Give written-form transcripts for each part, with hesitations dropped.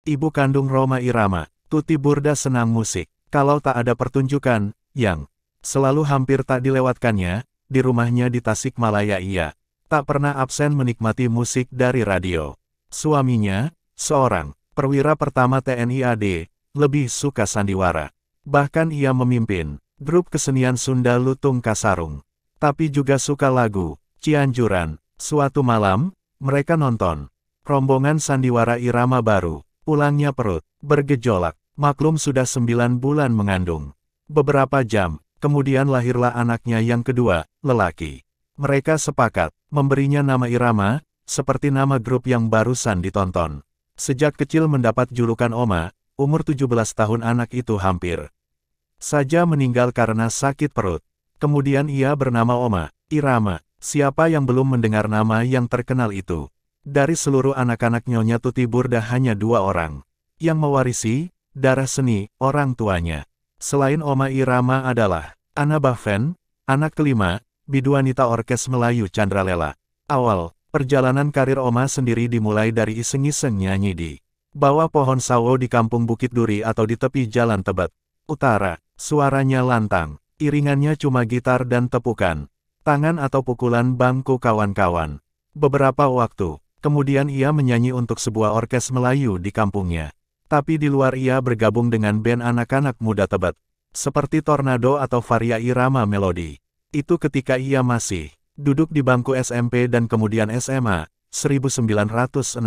Ibu kandung Rhoma Irama, Tuti Burda senang musik. Kalau tak ada pertunjukan, yang selalu hampir tak dilewatkannya, di rumahnya di Tasikmalaya ia tak pernah absen menikmati musik dari radio. Suaminya, seorang perwira pertama TNI AD, lebih suka sandiwara. Bahkan ia memimpin grup kesenian Sunda Lutung Kasarung. Tapi juga suka lagu Cianjuran. Suatu malam, mereka nonton rombongan sandiwara irama baru. Pulangnya perut bergejolak. Maklum sudah 9 bulan mengandung. Beberapa jam kemudian lahirlah anaknya yang kedua, lelaki. Mereka sepakat memberinya nama Irama, seperti nama grup yang barusan ditonton. Sejak kecil mendapat julukan Oma, umur 17 tahun anak itu hampir saja meninggal karena sakit perut. Kemudian ia bernama Oma Irama. Siapa yang belum mendengar nama yang terkenal itu? Dari seluruh anak-anak Nyonya Tuti Burda hanya 2 orang yang mewarisi darah seni orang tuanya. Selain Oma Irama adalah Ana Bahven, anak kelima, biduanita Orkes Melayu Candralela. Awal perjalanan karir Oma sendiri dimulai dari iseng-iseng nyanyi di bawah pohon sawo di kampung Bukit Duri atau di tepi Jalan Tebet Utara. Suaranya lantang, iringannya cuma gitar dan tepukan tangan atau pukulan bangku kawan-kawan. Beberapa waktu kemudian ia menyanyi untuk sebuah orkes Melayu di kampungnya. Tapi di luar ia bergabung dengan band anak-anak muda Tebet, seperti Tornado atau Varia Irama Melodi. Itu ketika ia masih duduk di bangku SMP dan kemudian SMA, 1960.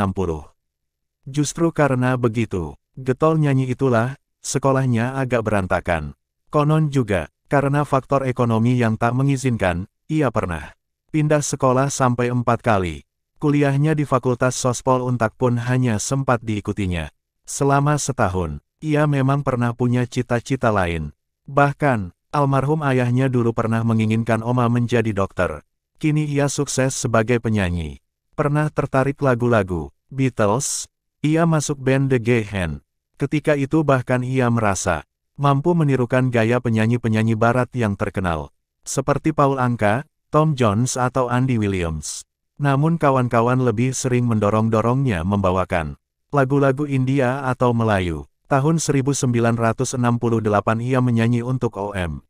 Justru karena begitu getol nyanyi itulah, sekolahnya agak berantakan. Konon juga, karena faktor ekonomi yang tak mengizinkan, ia pernah pindah sekolah sampai 4 kali. Kuliahnya di Fakultas Sospol Untak pun hanya sempat diikutinya. Selama setahun, ia memang pernah punya cita-cita lain. Bahkan, almarhum ayahnya dulu pernah menginginkan Oma menjadi dokter. Kini ia sukses sebagai penyanyi. Pernah tertarik lagu-lagu Beatles, ia masuk band The Gay Hand. Ketika itu bahkan ia merasa mampu menirukan gaya penyanyi-penyanyi barat yang terkenal, seperti Paul Anka, Tom Jones atau Andy Williams. Namun kawan-kawan lebih sering mendorong-dorongnya membawakan lagu-lagu India atau Melayu. Tahun 1968 ia menyanyi untuk OM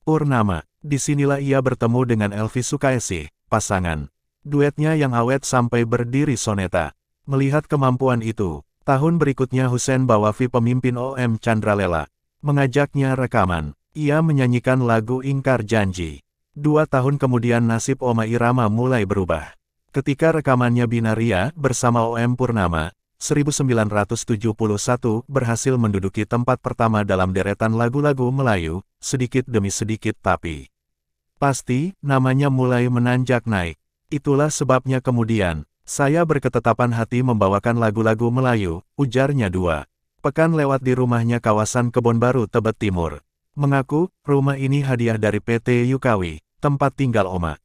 Purnama. Disinilah ia bertemu dengan Elvi Sukaesih, pasangan duetnya yang awet sampai berdiri soneta. Melihat kemampuan itu, tahun berikutnya Hussein Bawafi pemimpin OM Candralela mengajaknya rekaman. Ia menyanyikan lagu Ingkar Janji. 2 tahun kemudian nasib Oma Irama mulai berubah. Ketika rekamannya Binaria bersama OM Purnama, 1971 berhasil menduduki tempat pertama dalam deretan lagu-lagu Melayu, sedikit demi sedikit tapi pasti, namanya mulai menanjak naik. Itulah sebabnya kemudian, saya berketetapan hati membawakan lagu-lagu Melayu, ujarnya 2 pekan lewat di rumahnya kawasan Kebon Baru Tebet Timur. Mengaku, rumah ini hadiah dari PT Yukawi, tempat tinggal Oma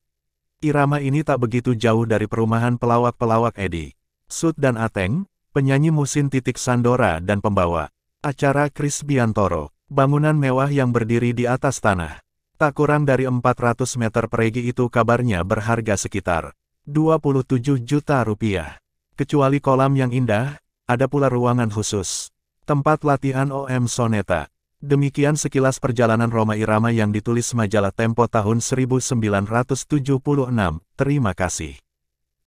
Irama ini tak begitu jauh dari perumahan pelawak-pelawak Edi Sud dan Ateng, penyanyi musin Titik Sandora dan pembawa acara Kris Biantoro. Bangunan mewah yang berdiri di atas tanah. Tak kurang dari 400 meter persegi itu kabarnya berharga sekitar 27 juta rupiah. Kecuali kolam yang indah, ada pula ruangan khusus, tempat latihan OM Soneta. Demikian sekilas perjalanan Rhoma Irama yang ditulis majalah Tempo tahun 1976. Terima kasih.